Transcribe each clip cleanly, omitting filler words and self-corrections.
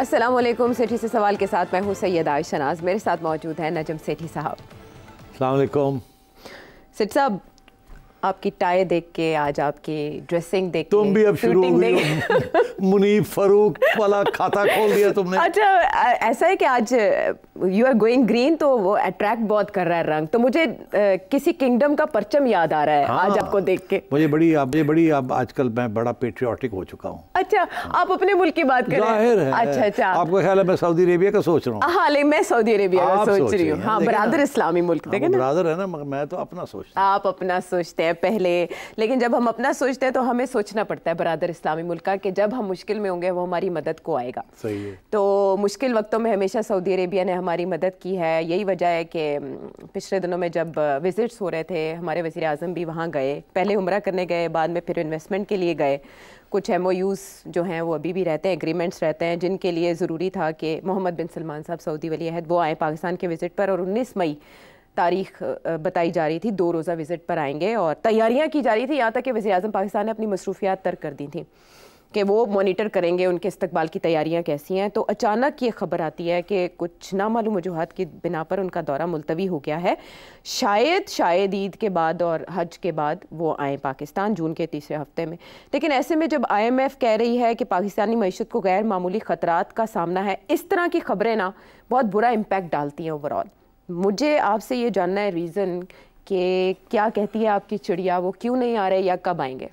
अस्सलाम वालेकुम। सेठी से सवाल के साथ मैं हूँ सैयदा आयशा नाज। मेरे साथ मौजूद हैं नजम सेठी साहब। अस्सलाम वालेकुम। सेठ साहब, आपकी टाई देख के, आज आपकी ड्रेसिंग देख के, तुम भी अब शुरू हो गई हो। मुनीब फारूक वाला खाता खोल दिया तुमने। अच्छा, ऐसा है कि आज यू आर गोइंग ग्रीन, तो वो अट्रैक्ट बहुत कर रहा है रंग, तो मुझे किसी किंगडम का परचम याद आ रहा है। हाँ, आज आपको देख के मुझे बड़ी अब आजकल मैं बड़ा पेट्रियाटिक हो चुका हूँ। अच्छा, आप अपने मुल्क की बात कर रहे हैं? जाहिर है। अच्छा अच्छा, आपको ख्याल है मैं सऊदी अरेबिया का सोच रहा हूँ? हाँ, लेकिन मैं सऊदी अरेबिया का सोच रही हूँ। हाँ, बरादर इस्लामी मुल्क, देखें ना, बरादर है ना, मगर मैं तो अपना सोचता हूँ। आप अपना सोचते हैं पहले, लेकिन जब हम अपना सोचते हैं तो हमें सोचना पड़ता है बरादर इस्लामी मुल्क का, कि जब हम मुश्किल में होंगे वो हमारी मदद को आएगा। सही है। तो मुश्किल वक्तों में हमेशा सऊदी अरेबिया ने हमारी मदद की है। यही वजह है कि पिछले दिनों में जब विजिट्स हो रहे थे, हमारे वज़ीर आज़म भी वहाँ गए, पहले उम्रा करने गए, बाद में फिर इन्वेस्टमेंट के लिए गए। कुछ MOUs जो हैं वो अभी भी रहते हैं, एग्रीमेंट्स रहते हैं, जिनके लिए ज़रूरी था कि मोहम्मद बिन सलमान साहब सऊदी वली अहद वो आए पाकिस्तान के विज़िट पर, और 19 मई तारीख बताई जा रही थी, 2 रोज़ा विज़िट पर आएंगे, और तैयारियां की जा रही थी। यहाँ तक कि वज़ीर आज़म पाकिस्तान ने अपनी मसरूफियात तर्क कर दी थी कि वो मॉनिटर करेंगे उनके इस्तकबाल की तैयारियां कैसी हैं। तो अचानक ये खबर आती है कि कुछ नामालूम वजूहात की बिना पर उनका दौरा मुलतवी हो गया है। शायद ईद के बाद और हज के बाद वो आए पाकिस्तान, जून के तीसरे हफ्ते में। लेकिन ऐसे में जब IMF कह रही है कि पाकिस्तानी मईशत को गैर मामूली ख़तरात का सामना है, इस तरह की खबरें ना बहुत बुरा इम्पैक्ट डालती हैं ओवरऑल। मुझे आपसे ये जानना है रीज़न कि क्या कहती है आपकी चिड़िया, वो क्यों नहीं आ रहे या कब आएंगे?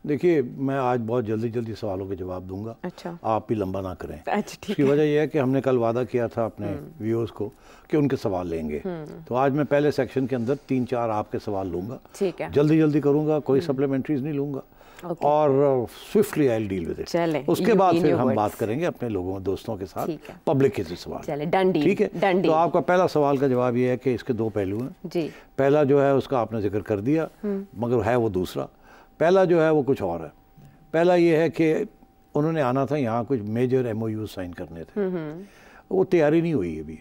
देखिए, मैं आज बहुत जल्दी सवालों के जवाब दूंगा। अच्छा। आप भी लंबा ना करें। अच्छा, ठीक उसकी वजह यह है कि हमने कल वादा किया था अपने व्यूअर्स को कि उनके सवाल लेंगे। तो आज मैं पहले सेक्शन के अंदर 3-4 आपके सवाल लूंगा। ठीक है। जल्दी करूंगा, कोई सप्लीमेंट्रीज नहीं लूंगा। और swiftly I will deal with it. उसके बाद फिर हम बात करेंगे अपने लोगों दोस्तों के साथ, पब्लिक के सवाल। ठीक है। तो आपका पहला सवाल का जवाब ये है कि इसके 2 पहलू हैं जी। पहला जो है उसका आपने जिक्र कर दिया, मगर है वो दूसरा। पहला जो है वो कुछ और है। पहला ये है कि उन्होंने आना था यहाँ, कुछ मेजर MOU साइन करने थे, वो तैयारी नहीं हुई अभी।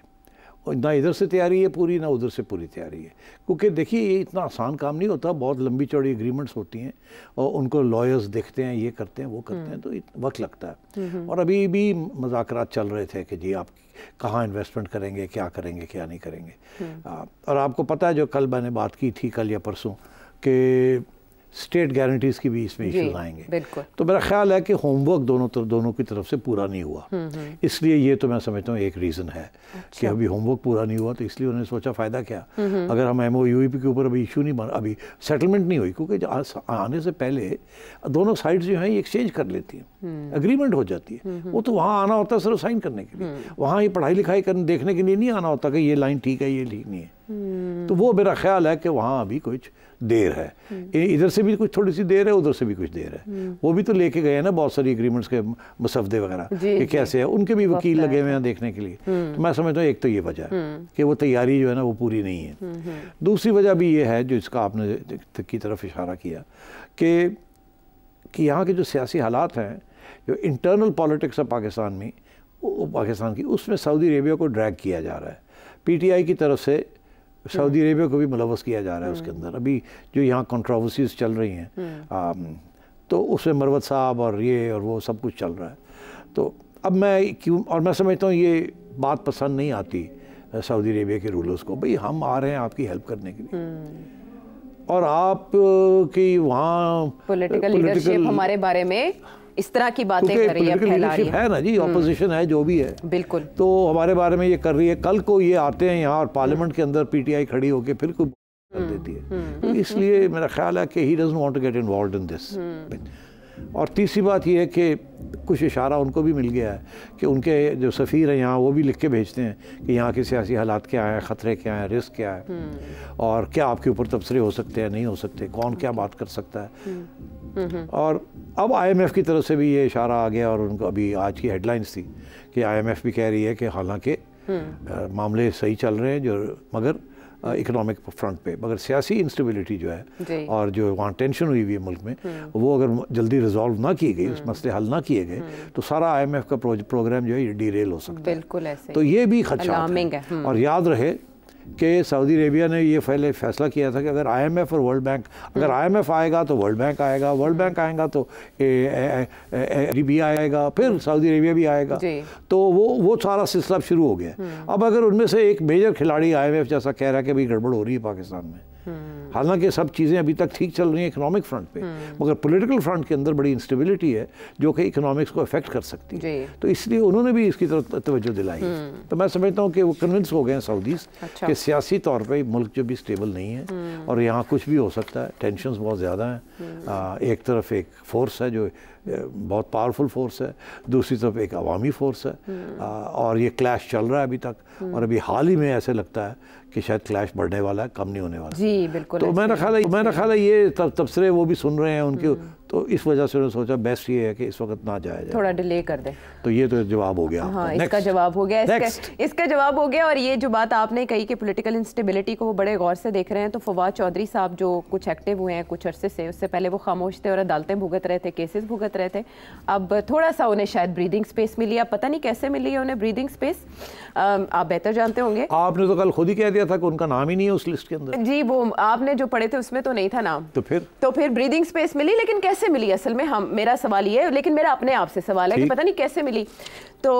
ना इधर से तैयारी है पूरी, ना उधर से पूरी तैयारी है। क्योंकि देखिए, ये इतना आसान काम नहीं होता, बहुत लंबी चौड़ी एग्रीमेंट्स होती हैं और उनको लॉयर्स देखते हैं, ये करते हैं वो करते हैं, तो वक्त लगता है। और अभी भी मुज़ाकरात चल रहे थे कि जी आप कहाँ इन्वेस्टमेंट करेंगे, क्या करेंगे, क्या नहीं करेंगे। और आपको पता है, जो कल मैंने बात की थी, कल या परसों, कि स्टेट गारंटीज़ की भी इसमें इश्यूज आएंगे। तो मेरा ख्याल है कि होमवर्क दोनों की तरफ से पूरा नहीं हुआ, इसलिए ये तो मैं समझता हूँ एक रीज़न है। अच्छा। कि अभी होमवर्क पूरा नहीं हुआ, तो इसलिए उन्होंने सोचा फ़ायदा क्या, अगर हम MOU के ऊपर अभी इशू नहीं बना, अभी सेटलमेंट नहीं हुई, क्योंकि आने से पहले दोनों साइड्स जो हैं ये एक्सचेंज कर लेती हैं, एग्रीमेंट हो जाती है। वो तो वहाँ आना होता है सिर्फ साइन करने के लिए, वहाँ ये पढ़ाई लिखाई करने देखने के लिए नहीं आना होता कि ये लाइन ठीक है, ये ठीक नहीं है। तो वो मेरा ख्याल है कि वहाँ अभी कुछ देर है, इधर से भी कुछ थोड़ी सी देर है, उधर से भी कुछ देर है। वो भी तो लेके गए हैं ना बहुत सारी एग्रीमेंट्स के मसवदे वगैरह कि कैसे है, उनके भी वकील लगे हुए हैं देखने के लिए। तो मैं समझता हूँ एक तो ये वजह है कि वो तैयारी जो है ना वो पूरी नहीं है। दूसरी वजह भी ये है, जो इसका आपने की तरफ इशारा किया, कि यहाँ के जो सियासी हालात हैं, जो इंटरनल पॉलिटिक्स है पाकिस्तान में, पाकिस्तान की, उसमें सऊदी अरेबिया को ड्रैग किया जा रहा है। PTI की तरफ से सऊदी अरेबिया को भी मुलव्वस किया जा रहा है उसके अंदर। अभी जो यहाँ कंट्रोवर्सीज चल रही हैं, तो उसमें मरवत साहब और ये और वो सब कुछ चल रहा है। तो अब मैं समझता हूँ ये बात पसंद नहीं आती सऊदी अरेबिया के रूलर्स को, भाई हम आ रहे हैं आपकी हेल्प करने के लिए, और आप कि वहाँ पॉलिटिकल लीडरशिप हमारे बारे में इस तरह की बातें कर रही है, फैला रही है ना जी, ऑपोजिशन है जो भी है, बिल्कुल, तो हमारे बारे में ये कर रही है। कल को ये आते हैं यहाँ और पार्लियामेंट के अंदर PTI खड़ी होकर फिर कोई कर देती है। तो इसलिए मेरा ख्याल है कि he doesn't want to get involved in this. और तीसरी बात ये है कि कुछ इशारा उनको भी मिल गया है कि उनके जो सफ़ीर हैं यहाँ, वो भी लिख के भेजते हैं कि यहाँ के सियासी हालात क्या हैं, ख़तरे क्या हैं, रिस्क क्या है, और क्या आपके ऊपर तबसरे हो सकते हैं, नहीं हो सकते, कौन क्या बात कर सकता है। और अब IMF की तरफ से भी ये इशारा आ गया, और उनको अभी आज की हेडलाइंस थी कि IMF भी कह रही है कि हालांकि मामले सही चल रहे हैं, जो मगर इकोनॉमिक फ्रंट पे, मगर सियासी इंस्टेबिलिटी जो है और जो वहाँ टेंशन हुई हुई है मुल्क में, वो अगर जल्दी रिजॉल्व ना किए गए, उस मसले हल ना किए गए, तो सारा IMF का प्रोग्राम जो है ये डीरेल हो सकता है। बिल्कुल ऐसे। तो ये भी खदशात है। और याद रहे कि सऊदी अरेबिया ने ये पहले फैसला किया था कि अगर IMF और वर्ल्ड बैंक, अगर IMF आएगा तो वर्ल्ड बैंक आएगा, वर्ल्ड बैंक आएगा तो भी आएगा, फिर सऊदी अरेबिया भी आएगा। तो वो सारा सिलसिला शुरू हो गया। अब अगर उनमें से एक मेजर खिलाड़ी IMF जैसा कह रहा है कि भाई गड़बड़ हो रही है पाकिस्तान में, हालांकि सब चीज़ें अभी तक ठीक चल रही हैं इकोनॉमिक फ्रंट पे, मगर पॉलिटिकल फ्रंट के अंदर बड़ी इंस्टेबिलिटी है जो कि इकोनॉमिक्स को अफेक्ट कर सकती है। तो इसलिए उन्होंने भी इसकी तरफ तवज्जो दिलाई। तो मैं समझता हूँ कि वो कन्विंस हो गए हैं सऊदीज़ कि सियासी तौर पे मुल्क जो भी स्टेबल नहीं है और यहाँ कुछ भी हो सकता है, टेंशन्स बहुत ज़्यादा हैं। एक तरफ एक फोर्स है जो बहुत पावरफुल फोर्स है, दूसरी तरफ एक अवामी फोर्स है, और ये क्लैश चल रहा है अभी तक, और अभी हाल ही में ऐसे लगता है कि शायद क्लैश बढ़ने वाला है, कम नहीं होने वाला। जी बिल्कुल। तो मेरा ख्याल है ये तबसरे वो भी सुन रहे हैं उनके, तो इस वजह से उन्होंने सोचा बेस्ट ये है कि इस वक्त ना जाया जाए, थोड़ा डिले कर दे। तो ये तो जवाब हो गया। हाँ, इसका जवाब हो गया, इसका जवाब हो गया। और ये जो बात आपने कही कि पॉलिटिकल इंस्टेबिलिटी को वो बड़े गौर से देख रहे हैं, तो फवाद चौधरी साहब जो कुछ एक्टिव हुए हैं कुछ अरसे से, उससे पहले वो खामोश थे और अदालतें भुगत रहे थे, केसेस भुगत रहे थे। अब थोड़ा सा उन्हें शायद ब्रीदिंग स्पेस मिली, अब पता नहीं कैसे मिली है उन्हें ब्रीदिंग स्पेस, आप बेहतर जानते होंगे। आपने तो कल खुद ही कह दिया था कि उनका नाम ही नहीं है उस लिस्ट के अंदर। जी, वो आपने जो पढ़े थे उसमें तो नहीं था नाम। तो फिर ब्रीदिंग स्पेस मिली, लेकिन कैसे मिली असल में, मेरा सवाल ये है, लेकिन मेरा अपने आप से सवाल है कि पता नहीं कैसे मिली। तो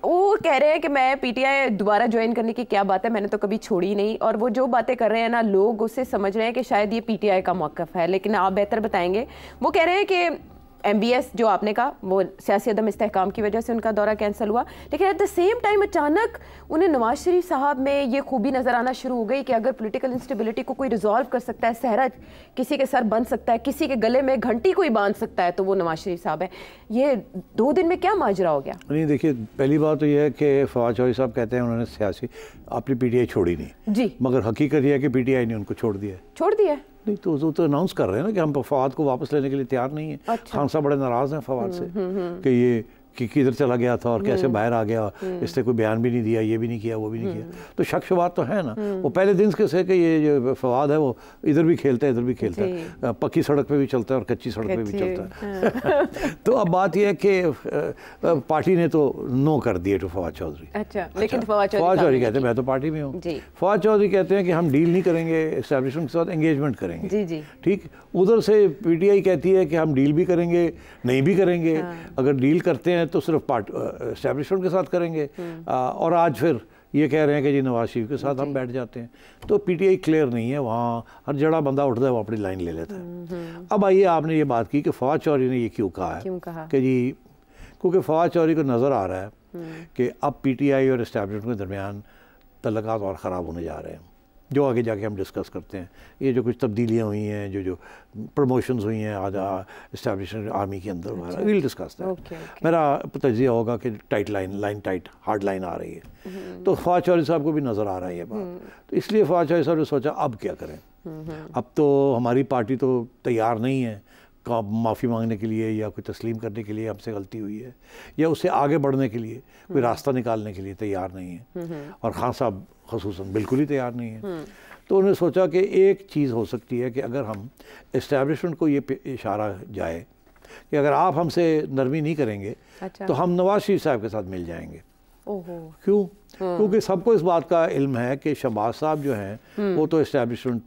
वो कह रहे हैं कि मैं PTI दोबारा ज्वाइन करने की क्या बात है, मैंने तो कभी छोड़ी नहीं, और वो जो बातें कर रहे हैं ना, लोग उससे समझ रहे हैं कि शायद ये PTI का मौक़िफ़ है, लेकिन आप बेहतर बताएंगे। वो कह रहे हैं कि MBS जो आपने कहा वो सियासी अदम इस्तेहकाम की वजह से उनका दौरा कैंसिल हुआ, लेकिन एट द सेम टाइम अचानक उन्हें नवाज शरीफ साहब में ये खूबी नज़र आना शुरू हो गई कि अगर पॉलिटिकल इंस्टेबिलिटी को कोई रिजॉल्व कर सकता है, सहरा किसी के सर बन सकता है, किसी के गले में घंटी कोई बांध सकता है, तो वो नवाज शरीफ साहब है। ये 2 दिन में क्या माजरा हो गया? नहीं, देखिए, पहली बात तो यह है कि फवाद चौधरी साहब कहते हैं उन्होंने सियासी अपनी PTI छोड़ी नहीं जी, मगर हकीकत यह है कि PTI ने उनको छोड़ दिया। नहीं तो अनाउंस कर रहे हैं ना कि हम फवाद को वापस लेने के लिए तैयार नहीं है। खान साहब बड़े नाराज़ हैं फवाद से कि ये कि किधर चला गया था और कैसे बाहर आ गया, इसने कोई बयान भी नहीं दिया, ये भी नहीं किया, वो भी नहीं किया। तो शक शुबात तो है ना। वो पहले दिन से कि ये जो फवाद है वो इधर भी खेलता है, इधर भी खेलता है, पक्की सड़क पे भी चलता है और कच्ची सड़क पे भी चलता है। तो अब बात यह है कि पार्टी ने तो नो कर दिए टू फवाद चौधरी। अच्छा, लेकिन फवाद चौधरी कहते हैं मैं तो पार्टी में हूँ। फवाद चौधरी कहते हैं कि हम डील नहीं करेंगे, एस्टैब्लिशमेंट के साथ एंगेजमेंट करेंगे। ठीक, उधर से PTI कहती है कि हम डील भी करेंगे, नहीं भी करेंगे। अगर डील करते हैं तो सिर्फ एस्टैब्लिशमेंट के साथ करेंगे, और आज फिर ये कह रहे हैं कि जी नवाज शरीफ के साथ हम बैठ जाते हैं। तो PTI क्लियर नहीं है, वहाँ हर जड़ा बंदा उठता है वो अपनी लाइन ले लेता है। अब आइए, आपने ये बात की कि फवाद चौधरी ने ये क्यों कहा है कि जी, क्योंकि फवाद चौधरी को नज़र आ रहा है कि अब PTI और एस्टैब्लिशमेंट के दरमियान तल्लुकात और ख़राब होने जा रहे हैं, जो आगे जाके हम डिस्कस करते हैं। ये जो कुछ तब्दीलियाँ हुई हैं, जो प्रमोशंस हुई हैं आज एस्टैब्लिशमेंट आर्मी के अंदर, विल डिस्कस दैट। मेरा तजिया होगा कि tight line tight hard line आ रही है। तो फवाद चौधरी साहब को भी नज़र आ रहा है ये बात, तो इसलिए फवाद चौधरी साहब ने सोचा अब क्या करें। अब तो हमारी पार्टी तो तैयार नहीं है माफ़ी मांगने के लिए या कोई तस्लीम करने के लिए हमसे गलती हुई है, या उससे आगे बढ़ने के लिए कोई रास्ता निकालने के लिए तैयार नहीं है, और खान साहब ख़ुसूसन बिल्कुल ही तैयार नहीं है। तो उन्होंने सोचा कि एक चीज़ हो सकती है कि अगर हम इस्टेब्लिशमेंट को ये इशारा जाए कि अगर आप हमसे नरमी नहीं करेंगे तो हम नवाज शरीफ साहब के साथ मिल जाएंगे। क्यों? क्योंकि सबको इस बात का इल्म है कि शहबाज साहब जो हैं वो तो इस्टेब्लिशमेंट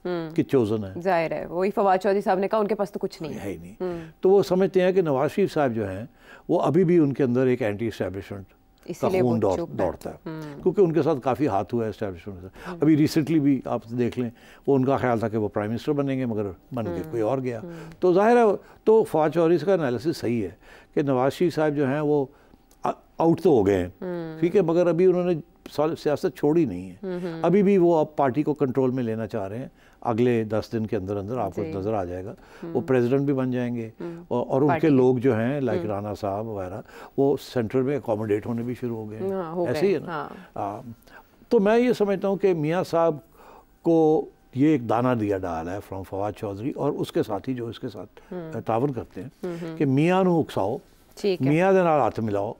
की चोजन है, जाहिर है। वही फवाद चौधरी साहब ने कहा उनके पास तो कुछ नहीं है ही नहीं। तो वो समझते हैं कि नवाज शरीफ साहब जो हैं वो अभी भी उनके अंदर एक एंटी इस्टेब्लिशमेंट का खून दौड़ता है, क्योंकि उनके साथ काफ़ी हाथ हुआ है एस्टैब्लिशमेंट से। अभी रिसेंटली भी आप देख लें, वो उनका ख्याल था कि वो प्राइम मिनिस्टर बनेंगे, मगर बन के कोई और गया। तो जाहिर है, तो फवाद चौधरी का एनालिसिस सही है कि नवाज शरीफ साहब जो हैं वो आउट तो हो गए हैं, ठीक है, मगर अभी उन्होंने सियासत छोड़ी नहीं है। अभी भी वो अब पार्टी को कंट्रोल में लेना चाह रहे हैं। अगले 10 दिन के अंदर अंदर आपको नज़र आ जाएगा, वो प्रेसिडेंट भी बन जाएंगे, और उनके लोग जो हैं लाइक राना साहब वगैरह वो सेंट्रल में अकोमोडेट होने भी शुरू हो गए हैं। ऐसे ही है ना। तो मैं ये समझता हूँ कि मियाँ साहब को ये एक दाना दिया डाल है फ्रॉम फवाद चौधरी और उसके साथी जो इसके साथ तावन करते हैं कि मियाँ नू उकसाओ, मियाँ के नाल हाथ मिलाओ।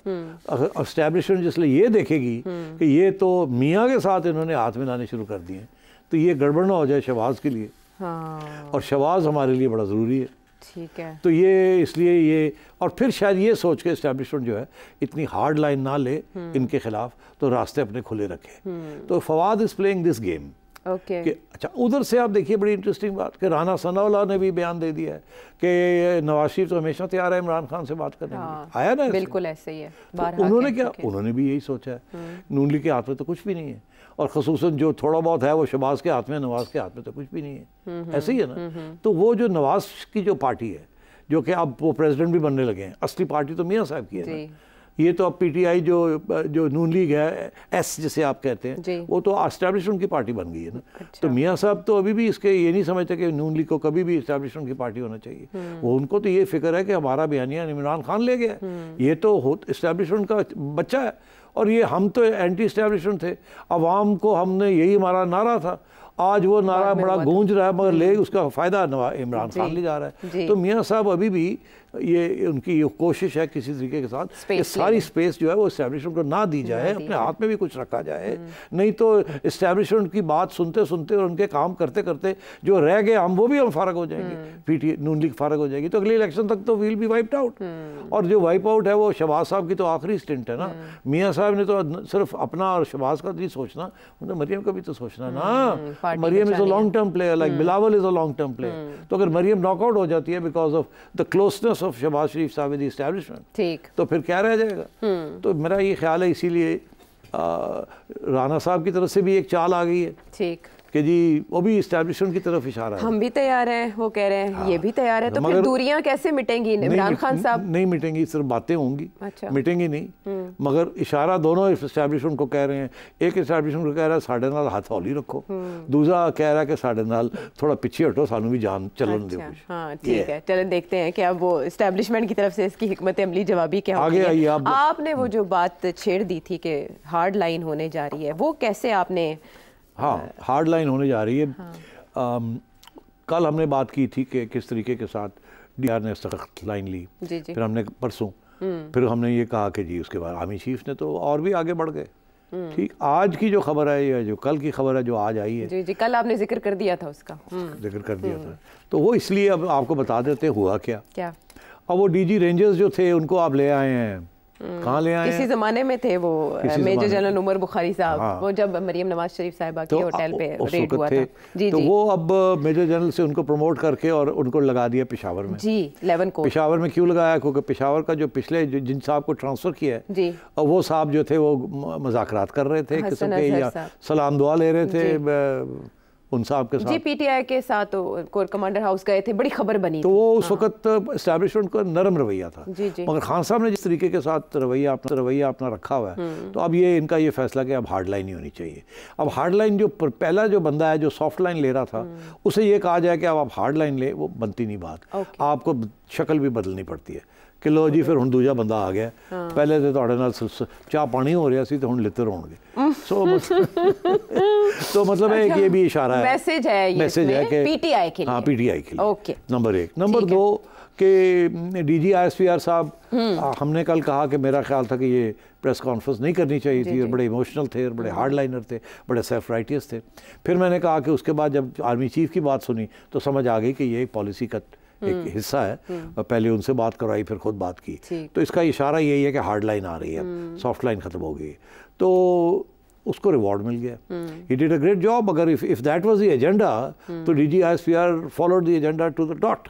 एस्टैब्लिशमेंट जिसलिए ये देखेगी कि ये तो मियाँ के साथ इन्होंने हाथ मिलाने शुरू कर दिए, तो ये गड़बड़ ना हो जाए शहबाज के लिए। और शहबाज हमारे लिए बड़ा ज़रूरी है। ठीक है। तो ये इसलिए ये, और फिर शायद ये सोच के इस्टेब्लिशमेंट जो है इतनी हार्ड लाइन ना ले इनके खिलाफ, तो रास्ते अपने खुले रखे। तो Fawad is playing this game. कि अच्छा, उधर से आप देखिए बड़ी इंटरेस्टिंग बात कि राना सनाउल्लाह ने भी बयान दे दिया है कि नवाज शरीफ तो हमेशा तैयार है इमरान खान से बात करने के लिए। आया ना, बिल्कुल ऐसे ही है। तो उन्होंने क्या, उन्होंने भी यही सोचा है, नून लीग के हाथ में तो कुछ भी नहीं है, और खसूसन जो थोड़ा बहुत है वो शहबाज के हाथ में, नवाज के हाथ में तो कुछ भी नहीं है। ऐसे ही है ना। तो वो जो नवाज की जो पार्टी है, जो कि अब वो प्रेसिडेंट भी बनने लगे हैं, असली पार्टी तो मियाँ साहब की है ना। ये तो अब पीटीआई जो नून लीग है, एस जिसे आप कहते हैं, वो तो एस्टैब्लिशमेंट की पार्टी बन गई है ना। अच्छा। तो मियाँ साहब तो अभी भी इसके ये नहीं समझते कि नून लीग को कभी भी एस्टैब्लिशमेंट की पार्टी होना चाहिए। वो उनको तो ये फिक्र है कि हमारा बयानिया इमरान खान ले गया, ये तो एस्टैब्लिशमेंट का बच्चा है, और ये हम तो एंटी एस्टैब्लिशमेंट थे, अवाम को हमने, यही हमारा नारा था। आज वो नारा बड़ा गूंज रहा है, मगर ले उसका फ़ायदा इमरान खान ले जा रहा है। तो मियाँ साहब अभी भी ये उनकी ये कोशिश है किसी तरीके के साथ ये सारी स्पेस जो है वो इस्टेब्लिशमेंट को ना दी जाए, अपने हाथ में भी कुछ रखा जाए। नहीं तो इस्टेब्लिशमेंट की बात सुनते सुनते और उनके काम करते करते जो रह गए हम फारग हो जाएंगे, पीटी नून लीग फारग हो जाएगी, तो अगले इलेक्शन तक तो विल बी वाइप्ड आउट। और जो वाइप आउट है वो शहबाज साहब की तो आखिरी स्टिंट है ना। मियाँ साहब ने तो सिर्फ अपना और शहबाज का नहीं सोचना, उन्हें मरियम का भी तो सोचना ना। Maryam is a long term player, like Bilawal is a long term player. तो अगर मरियम नॉकआउट हो जाती है because of the closeness of Shahbaz Sharif साहब विद द एस्टैब्लिशमेंट, ठीक, तो फिर क्या रह जाएगा। तो मेरा ये ख्याल है, इसीलिए राणा साहब की तरफ से भी एक चाल आ गई है, ठीक, कि जी वो भी इस्टेब्लिशमेंट की तरफ इशारा है। हम भी तैयार हैं, वो कह रहे हैं। हाँ। ये भी तैयार है, तो फिर दूरियां कैसे मिटेंगी इमरान खान साहब? नहीं मिटेंगी, सिर्फ बातें होंगी। अच्छा। मिटेंगी नहीं, मगर इशारा दोनों इस्टेब्लिशमेंट को कह रहे हैं। एक इस्टेब्लिशमेंट को कह रहा है साढ़े नाल हाथ हौली रखो, दूसरा कह रहा है कि साढ़े नाल थोड़ा पीछे हटो, सानू भी जान चलन दो। हाँ ठीक है, चलो देखते हैं कि अब वो इस्टेब्लिशमेंट की तरफ से इसकी हिकमत अमली जवाबी क्या आगे आई। आपने वो जो बात छेड़ दी थी कि हार्ड लाइन होने जा रही है, वो कैसे आपने? हाँ, हार्ड लाइन होने जा रही है। हाँ। कल हमने बात की थी कि किस तरीके के साथ डीआर ने सख्त लाइन ली। जी जी। फिर हमने परसों फिर हमने ये कहा कि जी उसके बाद आर्मी चीफ ने तो और भी आगे बढ़ गए। ठीक, आज की जो खबर है या जो कल की खबर है जो आज आई है, जी जी, कल आपने जिक्र कर दिया था उसका, जिक्र कर दिया था, तो वो इसलिए अब आपको बता देते हुआ क्या। अब वो डीजी रेंजर्स जो थे उनको आप ले आए हैं, कहाँ ले आए? किसी ज़माने में थे वो मेजर जनरल उमर बुखारी साहब। हाँ। वो जब मरियम नवाज शरीफ साहिबा के होटल पे रेड हुआ था। जी तो जी। वो अब मेजर जनरल से उनको प्रमोट करके और उनको लगा दिया पेशावर में। जी, 11 को पेशावर में क्यों लगाया? क्योंकि पेशावर का जो पिछले जिन साहब को ट्रांसफ़र किया है जी, और वो साहब जो थे वो मुज़ाकरात कर रहे थे, किस्म के या सलाम दुआ ले रहे थे उन साहब के साथ। जी, पीटीआई के साथ कोर कमांडर हाउस गए थे, बड़ी खबर बनी तो वो उस वक्त एस्टैब्लिशमेंट का नरम रवैया था। जी जी। मगर खान साहब ने जिस तरीके के साथ रवैया अपना रखा हुआ है, तो अब ये इनका ये फैसला कि अब हार्ड लाइन ही होनी चाहिए। अब हार्ड लाइन जो पहला जो बंदा है जो सॉफ्ट लाइन ले रहा था, उसे ये कहा जाए कि अब आप हार्ड लाइन ले, वो बनती नहीं बात। आपको शक्ल भी बदलनी पड़ती है कि लो जी फिर हुण दूजा बंदा आ गया। हाँ। पहले तो तुहाडे नाल चाह पानी हो रहा सी, तो हुण लित्तर होणगे। तो मतलब है कि ये भी इशारा है, मैसेज है कि पीटीआई के लिए। हाँ, पीटीआई के लिए। Okay, number 1। नंबर 2 कि डीजी ISPR साहब, हमने कल कहा कि मेरा ख्याल था कि ये प्रेस कॉन्फ्रेंस नहीं करनी चाहिए थी, और बड़े इमोशनल थे और बड़े हार्ड लाइनर थे, बड़े सेल्फ राइटियस थे। फिर मैंने कहा कि उसके बाद जब आर्मी चीफ की बात सुनी तो समझ आ गई कि ये पॉलिसी का एक हिस्सा है, और पहले उनसे बात करवाई फिर खुद बात की, तो इसका इशारा यही है कि हार्ड लाइन आ रही है, सॉफ्ट लाइन खत्म हो गई। तो उसको रिवॉर्ड मिल गया, he did a great job. अगर if that was the agenda, तो DG ISPR followed the agenda to the dot,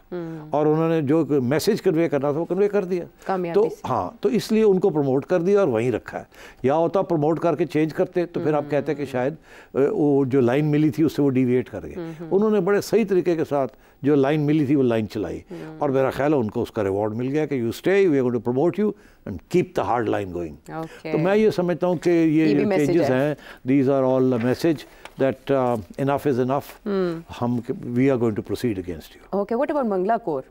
और उन्होंने जो मैसेज कन्वे करना था वो कन्वे कर दिया। तो हाँ, तो इसलिए उनको प्रमोट कर दिया और वहीं रखा है। या होता प्रमोट करके चेंज करते तो फिर आप कहते हैं कि शायद वो जो लाइन मिली थी उससे वो डिविएट कर गए। उन्होंने बड़े सही तरीके के साथ जो लाइन मिली थी वो लाइन चलाई, और मेरा ख्याल है उनको उसका रिवॉर्ड मिल गया कि you stay, we are going to promote you and keep the hard line going. तो मैं ये समझता हूँ कि ये जो चेंजेस हैं, these are all message that enough is enough, हम we are going to proceed against you. Okay, what about Mangla corps?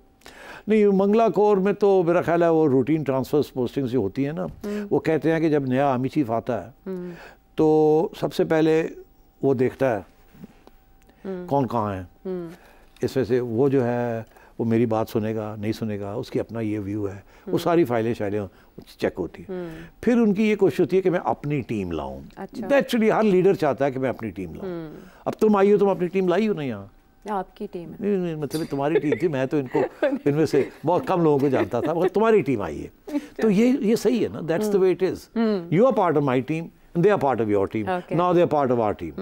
नहीं, मंगला कोर में तो मेरा ख्याल है वो रूटीन ट्रांसफर्स पोस्टिंग्स जो होती हैं ना, वो कहते हैं कि जब नया आर्मी चीफ आता है तो सबसे पहले वो देखता है कौन कहाँ है, इस वजह से वो जो है वो मेरी बात सुनेगा नहीं सुनेगा, उसकी अपना ये व्यू है, वो सारी फाइलें चेक होती है। फिर उनकी ये कोशिश होती है कि मैं अपनी टीम लाऊं। नेचुरली हर लीडर चाहता है कि मैं अपनी टीम लाऊं। अब तुम आई हो, तुम अपनी टीम लाई हो ना यहाँ, आपकी टीम है? नहीं, मतलब तुम्हारी टीम थी, मैं तो इनको इनमें से बहुत कम लोगों को जानता था, मगर तुम्हारी टीम आई है। तो ये सही है ना, that's the way it is. You are part of my team, they are part of your team. Okay. Now they are part of our team.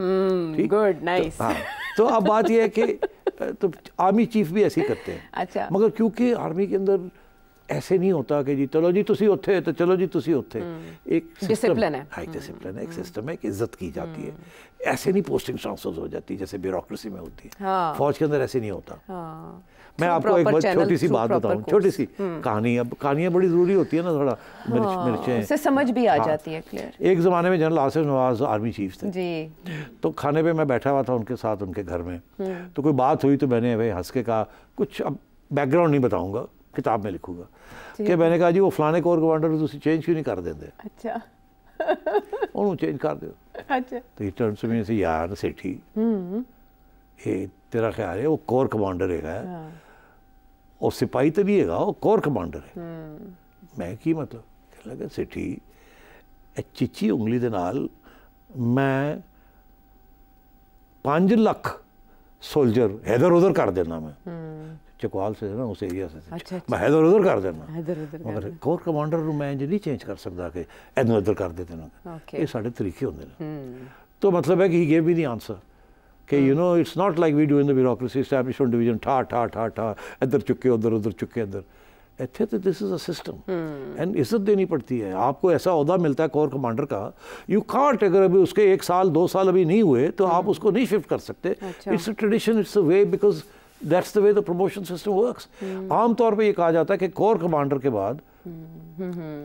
Good, nice. तो अब बात ये है कि तो आर्मी चीफ भी ऐसे ही करते हैं। अच्छा। मगर क्योंकि आर्मी के अंदर ऐसे नहीं होता कि जी चलो जी तुसी उत्थे तो चलो जी तुसी उत्थे, एक डिसिप्लिन है। हाई डिसिप्लिन है, एक सिस्टम है कि इज्जत की जाती है। ऐसे नहीं पोस्टिंग ट्रांसफर हो जाती जैसे ब्यूरोक्रेसी में होती है। हाँ। फौज के अंदर ऐसे नहीं होता। हाँ। मैं आपको एक बहुत छोटी सी बात बताऊं, छोटी सी कहानी। अब कहानियां बड़ी जरूरी होती है ना, थोड़ा मिर्चें उससे समझ भी आ जाती है क्लियर। एक ज़माने में general Asif Nawaz army chief थे जी। तो खाने पे मैं बैठा हुआ था उनके साथ उनके घर में, तो कोई बात हुई तो मैंने भाई हंस के कहा, कुछ अब बैकग्राउंड नहीं बताऊंगा, किताब में लिखूंगा, कि मैंने कहा जी वो फलाने कोर कमांडर तुम चेंज क्यों नहीं कर देंगे? अच्छा। उन्होंने चेंज कर दो। अच्छा। तो टर्न से मैंने यार सेठी ये तेरा ख्याल है वो कोर कमांडर है और सिपाही तो नहीं है, वो कोर कमांडर है। मैं की मतलब कह लगा सेठी चिची उंगली दे नाल मैं 5 लाख सोल्जर इधर उधर कर देना, मैं चकवाल से ना उस एरिया से। अच्छा। मैं इधर उधर कर देना, मगर कोर कमांडर मैं नहीं चेंज कर सकता कि इधर उधर कर दे देना। ये साढ़े तरीके होंगे ना। तो मतलब है कि he gave me the answer कि you know it's not like we do in the bureaucracy establishment division, ठा ठा ठा ठा इधर चुके उधर उधर चुके इधर। इतने तो this is a system and इज्जत देनी पड़ती है। आपको ऐसा ओहदा मिलता है कोर कमांडर का, यू कांट, अगर अभी उसके 1 साल 2 साल अभी नहीं हुए तो आप उसको नहीं शिफ्ट कर सकते। It's a tradition, it's a way, because that's the way the promotion system works. आमतौर पे ये कहा जाता है कि कोर कमांडर के बाद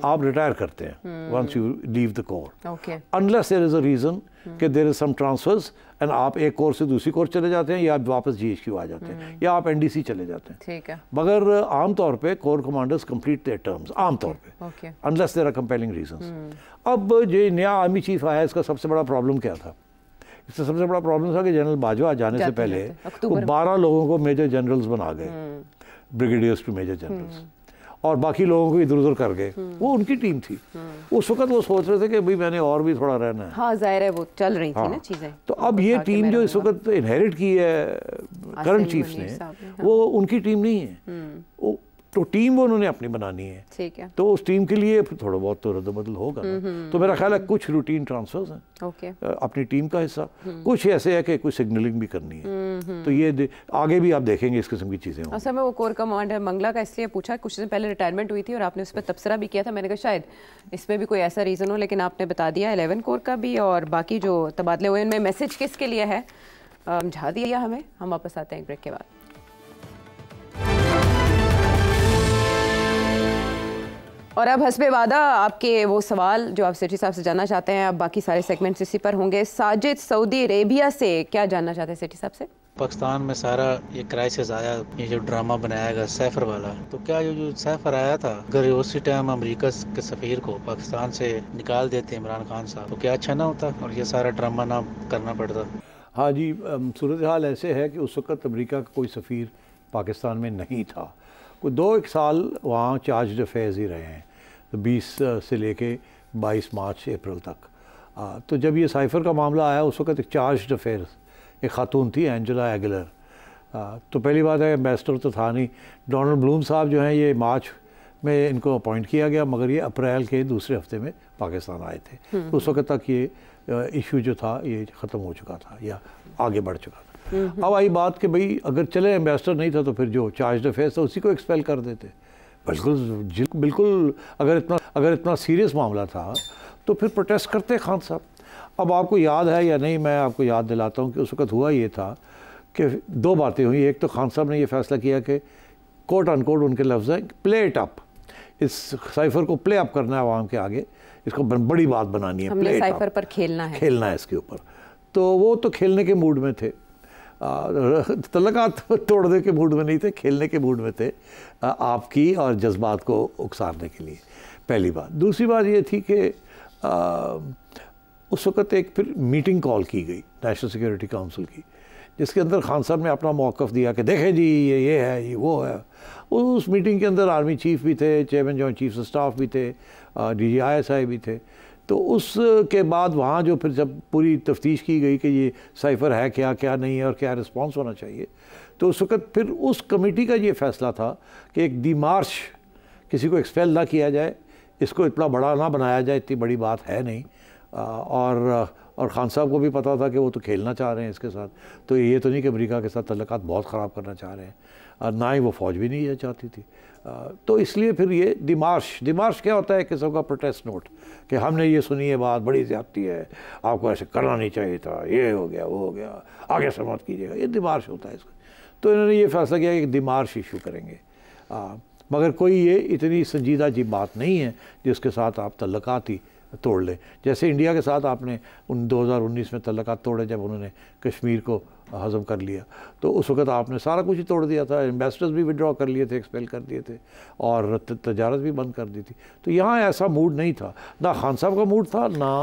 आप रिटायर करते हैं once you leave the corps, unless there is a reason कि there is some transfers and आप एक कोर से दूसरी कोर चले जाते हैं, या आप वापस जीएचक्यू आ जाते हैं, या आप एनडीसी चले जाते हैं। ठीक है। मगर आमतौर पे core commanders complete their terms आमतौर पे, unless there are compelling reasons. अब जो नया आर्मी चीफ आया इसका सबसे बड़ा प्रॉब्लम क्या था? इससे सबसे बड़ा प्रॉब्लम था कि जनरल बाजवा जाने से पहले वो 12 लोगों को मेजर जनरल्स बना गए, ब्रिगेडियर्स टू मेजर जनरल्स, और बाकी लोगों को इधर उधर कर गए। वो उनकी टीम थी। उस वक्त वो सोच रहे थे कि भाई मैंने और भी थोड़ा रहना है। हाँ, जाहिर है वो चल रही थी ना चीजें। तो अब ये टीम जो इस वक्त इनहेरिट की है करंट चीफ्स ने, वो उनकी टीम नहीं है, तो टीम वो उन्होंने अपनी बनानी है। ठीक है। तो उस टीम के लिए फिर थोड़ा बहुत तो रद्द-बदल होगा ना। तो मेरा ख्याल है कुछ रूटीन ट्रांसफर्स हैं अपनी टीम का हिस्सा, कुछ ऐसे है कि कुछ सिग्नलिंग भी करनी है। तो ये आगे भी आप देखेंगे इस किस्म की चीज़ें। असल में वो कोर कमांडर मंगला का इसलिए पूछा, कुछ दिन पहले रिटायरमेंट हुई थी और आपने उस पर तबसरा भी किया था। मैंने कहा शायद इसमें भी कोई ऐसा रीज़न हो, लेकिन आपने बता दिया 11 कोर का भी, और बाकी जो तबादले हुए उनमें मैसेज किसके लिए है समझा दिया हमें। हम वापस आते हैं एक ब्रेक के बाद। और अब हस्बे वादा आपके वो सवाल जो आप सेठी साहब से जानना चाहते हैं, अब बाकी सारे सेगमेंट्स इसी पर होंगे। साजिद सऊदी अरेबिया से क्या जानना चाहते हैं सेठी साहब से? पाकिस्तान में सारा ये क्राइसिस आया, ये जो ड्रामा बनाया गया सैफर वाला, तो क्या जो सैफर आया था, अगर उसी टाइम अमेरिका के सफ़ीर को पाकिस्तान से निकाल देते इमरान खान साहब, तो क्या अच्छा ना होता और ये सारा ड्रामा ना करना पड़ता? हाँ जी, सूरत हाल ऐसे है कि उस वक़्त अमेरिका का कोई सफ़ीर पाकिस्तान में नहीं था। कोई 2-1 साल वहाँ चार्ज अफेयर्स ही रहे हैं, तो 20 से लेके 22 मार्च अप्रैल तक। तो जब ये साइफ़र का मामला आया उस वक़्त एक चार्ज अफेयर्स एक खातून थी, एंजेला एगलर। तो पहली बात है एम्बेसडर तो था नहीं। डोनाल्ड ब्लूम साहब जो हैं ये मार्च में इनको अपॉइंट किया गया, मगर ये अप्रैल के दूसरे हफ्ते में पाकिस्तान आए थे। तो उस वक़्त तक ये इशू जो था ये ख़त्म हो चुका था या आगे बढ़ चुका था। अब आई बात कि भाई अगर चले एम्बेसडर नहीं था तो फिर जो चार्ज अफेयर्स था उसी को एक्सपेल कर देते। बिल्कुल अगर इतना सीरियस मामला था तो फिर प्रोटेस्ट करते खान साहब। अब आपको याद है या नहीं, मैं आपको याद दिलाता हूँ कि उस वक़्त हुआ ये था कि 2 बातें हुई। एक तो खान साहब ने ये फैसला किया कि कोट अनकोट उनके लफ्ज़ हैं, प्ले इट अप, इस साइफ़र को प्ले अप करना है आवाम के आगे, इसको बड़ी बात बनानी है, हमने साइफ़र पर खेलना है इसके ऊपर। तो वो तो खेलने के मूड में थे, तल्लकात तोड़ने के मूड में नहीं थे, खेलने के मूड में थे आपकी और जज्बात को उकसारने के लिए, पहली बात। दूसरी बात ये थी कि उस वक़्त एक फिर मीटिंग कॉल की गई नेशनल सिक्योरिटी काउंसिल की, जिसके अंदर खान साहब ने अपना मौक़िफ़ दिया कि देखें जी ये है, ये वो है। उस मीटिंग के अंदर आर्मी चीफ भी थे, chairman joint chiefs of staff भी थे, DGI SI भी थे। तो उसके बाद वहाँ जो फिर जब पूरी तफ्तीश की गई कि ये साइफ़र है क्या, क्या नहीं है और क्या रिस्पॉन्स होना चाहिए, तो उस वक़्त फिर उस कमेटी का ये फ़ैसला था कि एक दिमार्श किसी को एक्सपेल ना किया जाए, इसको इतना बड़ा ना बनाया जाए, इतनी बड़ी बात है नहीं। और ख़ान साहब को भी पता था कि वो तो खेलना चाह रहे हैं इसके साथ, तो ये तो नहीं कि अमेरिका के साथ तल्लुकात बहुत ख़राब करना चाह रहे हैं, और ना ही वो फ़ौज भी नहीं ये चाहती थी। तो इसलिए फिर ये दिमार्श क्या होता है, किस्म का प्रोटेस्ट नोट कि हमने ये सुनी है बात, बड़ी ज़्यादती है, आपको ऐसे करना नहीं चाहिए था, ये हो गया, वो हो गया, आगे से मत कीजिएगा, ये दिमार्श होता है इसका। तो इन्होंने ये फैसला किया कि दिमार्श इशू करेंगे, मगर कोई ये इतनी संजीदा जी बात नहीं है जिसके साथ आप तल्लुकात ही तोड़ लें। जैसे इंडिया के साथ आपने 2019 में तल्लुकात तोड़े जब उन्होंने कश्मीर को हज़म कर लिया, तो उस वक़्त आपने सारा कुछ ही तोड़ दिया था, एम्बेसडर्स भी विड्रॉ कर लिए थे, एक्सपेल कर दिए थे, और तजारत भी बंद कर दी थी। तो यहाँ ऐसा मूड नहीं था, ना खान साहब का मूड था, ना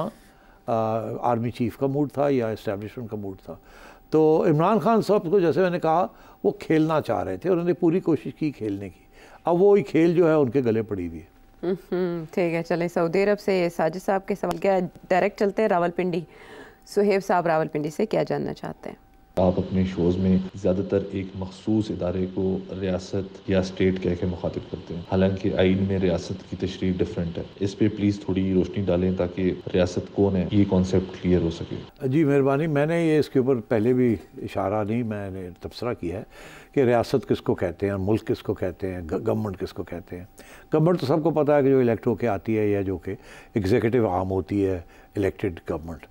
आर्मी चीफ़ का मूड था या इस्टेब्लिशमेंट का मूड था। तो इमरान खान साहब को, जैसे मैंने कहा, वो खेलना चाह रहे थे, उन्होंने पूरी कोशिश की खेलने की, अब वो खेल जो है उनके गले पड़ी हुई है। ठीक है, चलें सऊदी अरब से साजिद साहब के सवाल क्या डायरेक्ट चलते हैं रावलपिंडी। सुहेब साहब रावलपिंडी से क्या जानना चाहते हैं? आप अपने शोज़ में ज़्यादातर एक मखसूस इदारे को रियासत या स्टेट कह के मुखातिब करते हैं, हालांकि आइन में रियासत की तशरीह डिफरेंट है। इस पर प्लीज़ थोड़ी रोशनी डालें ताकि रियासत कौन है ये कॉन्सेप्ट क्लियर हो सके। जी मेहरबानी, मैंने ये इसके ऊपर पहले भी इशारा नहीं, मैंने तबसरा किया है कि रियासत किसको कहते हैं, मुल्क किसको कहते हैं, गवर्नमेंट किसको कहते हैं। गवर्नमेंट तो सबको पता है कि जो इलेक्ट होकर आती है या जो कि एग्जीक्यूटिव आर्म होती है, इलेक्टेड गवर्नमेंट।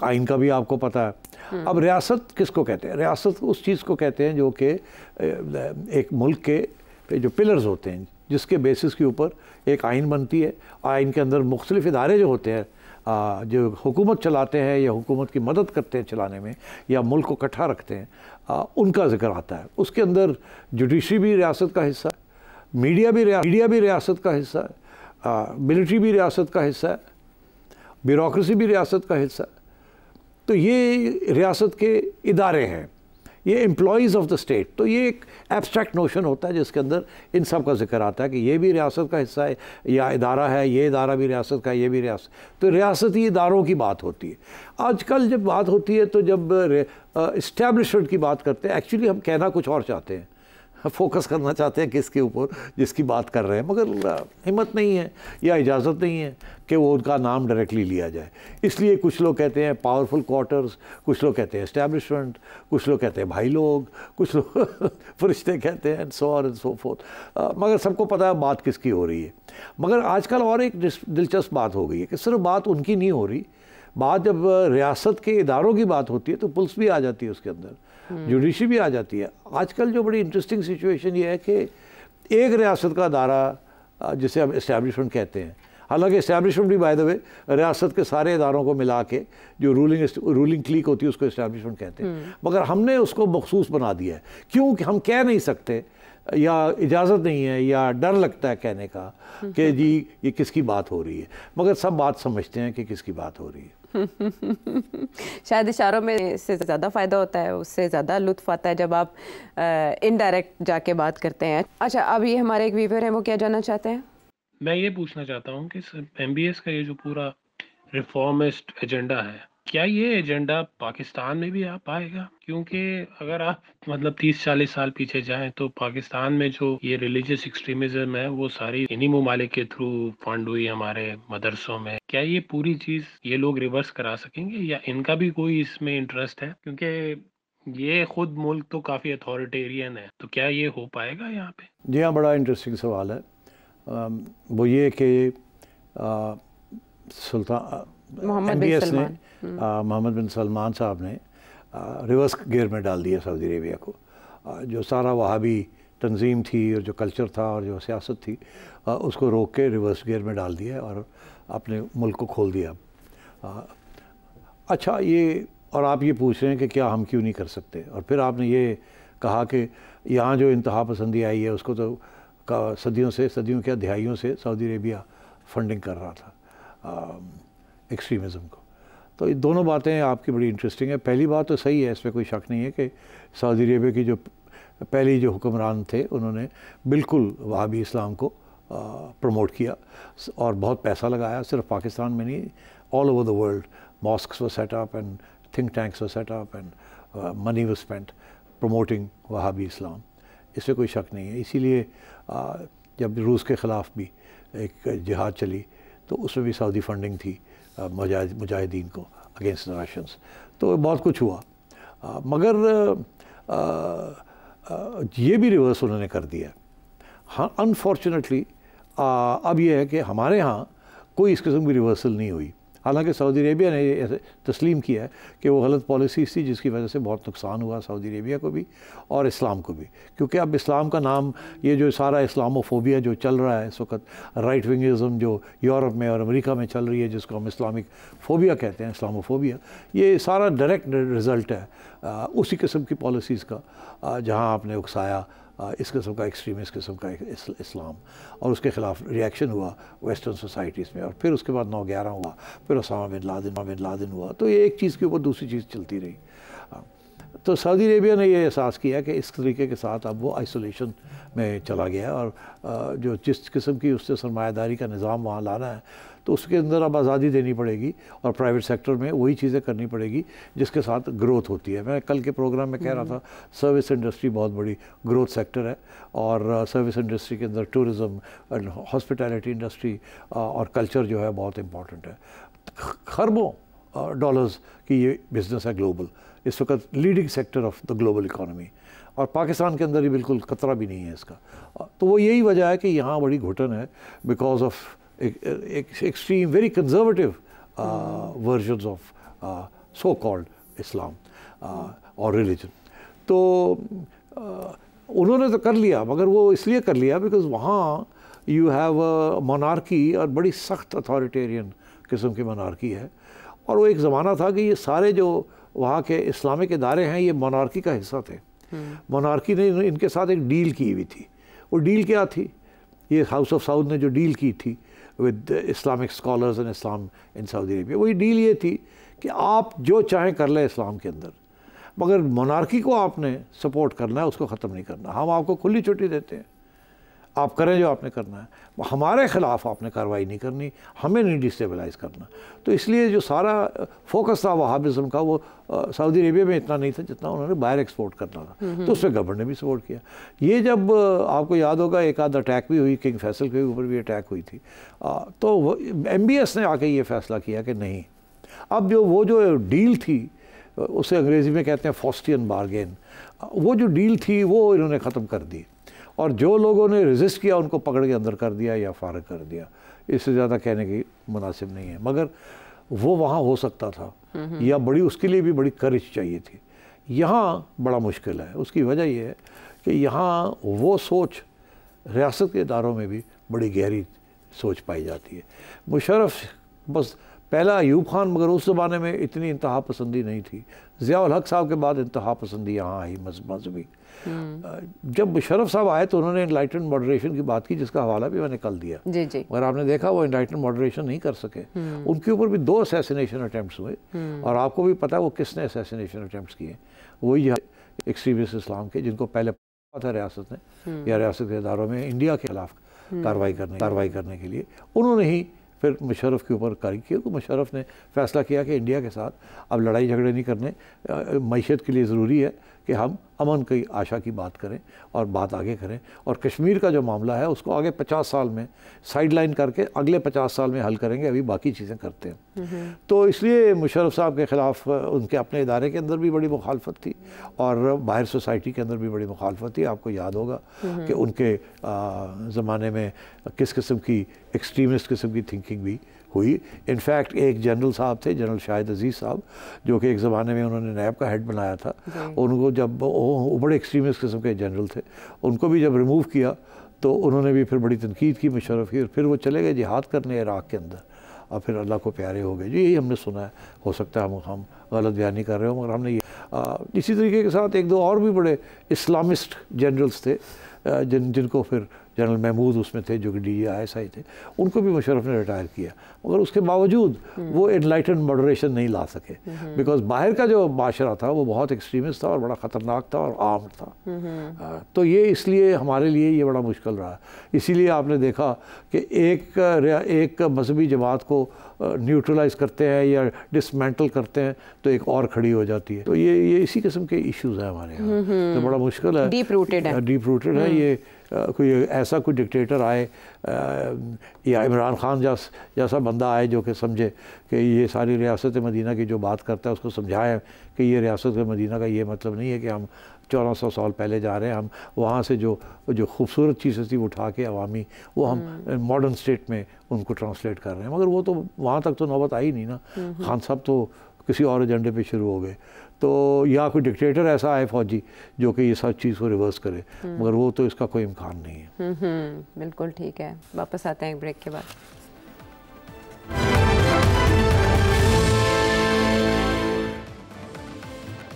आइन का भी आपको पता है। अब रियासत किसको कहते हैं? रियासत उस चीज़ को कहते हैं जो कि एक मुल्क के जो पिलर्स होते हैं, जिसके बेसिस के ऊपर एक आइन बनती है। आइन के अंदर मुख्तलिफ इदारे जो होते हैं, जो हुकूमत चलाते हैं या हुकूमत की मदद करते हैं चलाने में, या मुल्क को इकट्ठा रखते हैं, उनका जिक्र आता है। उसके अंदर जुडिशरी भी रियासत का हिस्सा है, मीडिया भी रियासत का हिस्सा है, मिलिट्री भी रियासत का हिस्सा है, ब्यूरोक्रेसी भी रियासत का हिस्सा है। तो ये रियासत के इदारे हैं, ये एम्प्लॉइज़ ऑफ द स्टेट। तो ये एक एब्स्ट्रैक्ट नोशन होता है जिसके अंदर इन सब का जिक्र आता है कि ये भी रियासत का हिस्सा है या इदारा है, ये इदारा भी रियासत का है, ये भी रियासत। तो रियासती इदारों की बात होती है। आजकल जब बात होती है तो जब इस्टेब्लिशमेंट की बात करते हैं, एक्चुअली हम कहना कुछ और चाहते हैं, फोकस करना चाहते हैं किसके ऊपर, जिसकी बात कर रहे हैं, मगर हिम्मत नहीं है या इजाज़त नहीं है कि वो उनका नाम डायरेक्टली लिया जाए। इसलिए कुछ लोग कहते हैं पावरफुल क्वार्टर्स, कुछ लोग कहते हैं इस्टेब्लिशमेंट, कुछ लोग कहते हैं भाई लोग, कुछ लोग फरिश्ते कहते हैं, so on and so fourth. मगर सबको पता है बात किसकी हो रही है। मगर आजकल और एक दिलचस्प बात हो गई है कि सिर्फ बात उनकी नहीं हो रही, बात जब रियासत के इदारों की बात होती है तो पुलिस भी आ जाती है उसके अंदर, जुडिशरी भी आ जाती है। आजकल जो बड़ी इंटरेस्टिंग सिचुएशन ये है कि एक रियासत का अदारा जिसे हम इस्टेब्लिशमेंट कहते हैं, हालांकि इस्टेब्लिशमेंट भी बाय द वे रियासत के सारे इदारों को मिला के जो रूलिंग क्लीक होती है उसको इस्टेब्लिशमेंट कहते हैं, मगर हमने उसको मखसूस बना दिया है। क्योंकि हम कह नहीं सकते या इजाज़त नहीं है या डर लगता है कहने का कि जी ये किसकी बात हो रही है, मगर सब बात समझते हैं कि किसकी बात हो रही है। शायद इशारों में इससे ज़्यादा फ़ायदा होता है, उससे ज़्यादा लुत्फ़ आता है जब आप इनडायरेक्ट जाके बात करते हैं। अच्छा, अब ये हमारे एक व्यूअर हैं, वो क्या जानना चाहते हैं? मैं ये पूछना चाहता हूँ कि MBS का ये जो पूरा रिफॉर्मिस्ट एजेंडा है, क्या ये एजेंडा पाकिस्तान में भी आ पाएगा? क्योंकि अगर आप मतलब 30-40 साल पीछे जाएं तो पाकिस्तान में जो ये रिलीजियस एक्सट्रीमिज्म है वो सारी इन्हीं ममालिक के थ्रू फंड हुई हमारे मदरसों में। क्या ये पूरी चीज़ ये लोग रिवर्स करा सकेंगे या इनका भी कोई इसमें इंटरेस्ट है? क्योंकि ये खुद मुल्क तो काफ़ी अथॉरिटेरियन है, तो क्या ये हो पाएगा यहाँ पे? जी हाँ, बड़ा इंटरेस्टिंग सवाल है। वो ये कि सुल्तान MBS ने मोहम्मद बिन सलमान साहब ने रिवर्स गियर में डाल दिया सऊदी अरेबिया को। जो सारा वहाबी तंजीम थी और जो कल्चर था और जो सियासत थी उसको रोक के रिवर्स गियर में डाल दिया और अपने मुल्क को खोल दिया। अच्छा, ये और आप ये पूछ रहे हैं कि क्या हम क्यों नहीं कर सकते, और फिर आपने ये कहा कि यहाँ जो इंतहा पसंदी आई है उसको तो सदियों क्या दहाइयों से सऊदी अरेबिया फंडिंग कर रहा था एक्सट्रीमिज़म को। तो ये दोनों बातें आपकी बड़ी इंटरेस्टिंग है। पहली बात तो सही है, इसमें कोई शक नहीं है कि सऊदी अरेबिया की जो पहली जो हुक्मरान थे उन्होंने बिल्कुल वहाबी इस्लाम को प्रमोट किया और बहुत पैसा लगाया, सिर्फ पाकिस्तान में नहीं, all over the world mosques were set up and think tanks were set up and money were spent promoting Wahhabi Islam, इसमें कोई शक नहीं है। इसीलिए जब रूस के ख़िलाफ़ भी एक जिहाद चली तो उसमें भी सऊदी फंडिंग थी मुजाहिदीन को अगेंस्ट द रशियंस, तो बहुत कुछ हुआ। मगर ये भी रिवर्स उन्होंने कर दिया। हाँ, अनफॉर्चुनेटली अब ये है कि हमारे यहाँ कोई इस किस्म की रिवर्सल नहीं हुई। हालांकि सऊदी अरेबिया ने ऐसे तस्लीम किया है कि वो गलत पॉलिसी थी जिसकी वजह से बहुत नुकसान हुआ सऊदी अरेबिया को भी और इस्लाम को भी, क्योंकि अब इस्लाम का नाम, ये जो सारा इस्लामोफोबिया जो चल रहा है इस वक्त, राइट विंगिज़म जो यूरोप में और अमेरिका में चल रही है, जिसको हम इस्लामिक फोबिया कहते हैं, इस्लामोफोबिया, ये सारा डायरेक्ट रिज़ल्ट है उसी किस्म की पॉलिसीज़ का जहाँ आपने उकसाया इस किस्म का एक्सट्रीमिस्ट किस्म का इस्लाम, और उसके ख़िलाफ़ रिएक्शन हुआ वेस्टर्न सोसाइटीज़ में, और फिर उसके बाद 9/11 हुआ, फिर उसामा बिन लादेन हुआ, तो ये एक चीज़ के ऊपर दूसरी चीज़ चलती रही। तो सऊदी अरेबिया ने ये एहसास किया कि इस तरीके के साथ अब वो आइसोलेशन में चला गया, और जो जिस किस्म की उससे सरमायादारी का निज़ाम वहाँ लाना है तो उसके अंदर अब आज़ादी देनी पड़ेगी और प्राइवेट सेक्टर में वही चीज़ें करनी पड़ेगी जिसके साथ ग्रोथ होती है। मैं कल के प्रोग्राम में कह रहा था, सर्विस इंडस्ट्री बहुत बड़ी ग्रोथ सेक्टर है, और सर्विस इंडस्ट्री के अंदर टूरिज़म एंड हॉस्पिटैलिटी इंडस्ट्री और कल्चर जो है बहुत इम्पॉर्टेंट है। खरबों डॉलर्स की ये बिज़नेस है ग्लोबल, इस वक्त leading sector of the global economy, और पाकिस्तान के अंदर ही बिल्कुल खतरा भी नहीं है इसका। तो वो यही वजह है कि यहाँ बड़ी घुटन है because of extreme, very conservative versions of so-called Islam or religion. तो उन्होंने तो कर लिया, मगर वो इसलिए कर लिया बिकॉज वहाँ यू हैव अ मोनार्की, और बड़ी सख्त अथॉरिटेरियन किस्म की मोनार्की है, और वो एक ज़माना था कि ये सारे जो वहाँ के इस्लामिक इदारे हैं ये मोनार्की का हिस्सा थे। मोनार्की ने इनके साथ एक डील की हुई थी। वो डील क्या थी? ये हाउस ऑफ साउद ने जो डील की थी with Islamic scholars and Islam in Saudi Arabia, वही डील ये थी कि आप जो चाहें कर लें इस्लाम के अंदर, मगर मोनार्की को आपने सपोर्ट करना है, उसको ख़त्म नहीं करना। हम आपको खुली छुट्टी देते हैं, आप करें जो आपने करना है, हमारे ख़िलाफ़ आपने कार्रवाई नहीं करनी, हमें नहीं डिस्टेबलाइज़ करना। तो इसलिए जो सारा फोकस था वहाबिज़म का वो सऊदी अरेबिया में इतना नहीं था जितना उन्होंने बाहर एक्सपोर्ट करना था, तो उसमें गवर्नमेंट ने भी सपोर्ट किया। ये जब आपको याद होगा एक आध अटैक भी हुई, किंग फैसल के ऊपर भी अटैक हुई थी, तो MBS ने आके ये फ़ैसला किया कि नहीं, अब वो जो डील थी उसे अंग्रेज़ी में कहते हैं फॉस्टियन बारगेन, वो जो डील थी वो इन्होंने ख़त्म कर दी, और जो लोगों ने रेजिस्ट किया उनको पकड़ के अंदर कर दिया या फारग कर दिया। इससे ज़्यादा कहने की मुनासिब नहीं है, मगर वो वहाँ हो सकता था, या बड़ी उसके लिए भी बड़ी करेज चाहिए थी। यहाँ बड़ा मुश्किल है। उसकी वजह यह है कि यहाँ वो सोच रियासत के इदारों में भी बड़ी गहरी सोच पाई जाती है। मुशर्रफ बस पहला अयूब खान, मगर उस ज़माने में इतनी इंतहा पसंदी नहीं थी। ज़ियाउल हक साहब के बाद इंतहा पसंदी यहाँ आई मजहबी। जब मुशर्रफ साहब आए तो उन्होंने इनलाइटेंड मॉडरेशन की बात की, जिसका हवाला भी मैंने कल दिया। मगर आपने देखा वो इनलाइटेंड मॉडरेशन नहीं कर सके। उनके ऊपर भी 2 असैसिनेशन अटैम्प्ट्स हुए, और आपको भी पता है वो किसने असैसिनेशन अटैम्प्ट्स किए, वही एक्सट्रीमिस्ट इस्लाम के, जिनको पहले पता था रियासत ने या रियासत के इदारों में इंडिया के खिलाफ कार्रवाई करने के लिए, उन्होंने ही फिर मुशर्रफ के ऊपर कार्रवाई की। तो मुशर्रफ ने फैसला किया कि इंडिया के साथ अब लड़ाई झगड़े नहीं करने, मईशत के लिए ज़रूरी है कि हम अमन की आशा की बात करें और बात आगे करें, और कश्मीर का जो मामला है उसको आगे 50 साल में साइड लाइन करके अगले 50 साल में हल करेंगे, अभी बाकी चीज़ें करते हैं। तो इसलिए मुशर्रफ साहब के ख़िलाफ़ उनके अपने इदारे के अंदर भी बड़ी मुखालफत थी, और बाहर सोसाइटी के अंदर भी बड़ी मुखालफत थी। आपको याद होगा कि उनके ज़माने में किस किस्म की एक्सट्रीमिस्ट किस्म की थिंकिंग भी हुई। इनफैक्ट एक जनरल साहब थे, जनरल शाहिद अजीज़ साहब, जो कि एक ज़माने में उन्होंने नैब का हेड बनाया था। उनको जब वो बड़े एक्सट्रीमिस्ट किस्म के जनरल थे, उनको भी जब रिमूव किया तो उन्होंने भी फिर बड़ी तनकीद की मुशर्रफ की, और फिर वो चले गए जिहाद करने इराक़ के अंदर, और फिर अल्लाह को प्यारे हो गए। यही हमने सुना है, हो सकता है हम गलत बयानी कर रहे हो, मगर हमने ये इसी तरीके के साथ 1-2 और भी बड़े इस्लामिस्ट जनरल्स थे जिनको फिर जनरल महमूद उसमें थे जो कि DGI थे, उनको भी मुशर्रफ ने रिटायर किया, मगर उसके बावजूद वो एनलाइटेंड मॉडरेशन नहीं ला सके, बिकॉज बाहर का जो माशरा था वो बहुत एक्सट्रीमिस्ट था और बड़ा ख़तरनाक था और आर्म्ड था। तो ये इसलिए हमारे लिए ये बड़ा मुश्किल रहा। इसीलिए आपने देखा कि एक मजहबी जमात को न्यूट्रलाइज करते हैं या डिसमेंटल करते हैं तो एक और खड़ी हो जाती है। तो ये इसी किस्म के इश्यूज हैं हमारे यहाँ, तो बड़ा मुश्किल है, डीप रूटेड है। ये कोई ऐसा कोई डिक्टेटर आए या इमरान खान जैसा बंदा आए जो कि समझे कि ये सारी रियासत मदीना की जो बात करता है उसको समझाए कि ये रियासत मदीना का ये मतलब नहीं है कि हम 1400 साल पहले जा रहे हैं, हम वहाँ से जो खूबसूरत चीज़ें थी उठा के अवामी वो हम मॉडर्न स्टेट में उनको ट्रांसलेट कर रहे हैं। मगर वो तो वहाँ तक तो नौबत आई नहीं ना, खान साहब तो किसी और एजेंडे पे शुरू हो गए। तो या कोई डिक्टेटर ऐसा आए फौजी जो कि ये सब चीज़ को रिवर्स करे, मगर वो तो इसका कोई इम्कान नहीं है। बिल्कुल ठीक है, वापस आते हैं एक ब्रेक के बाद।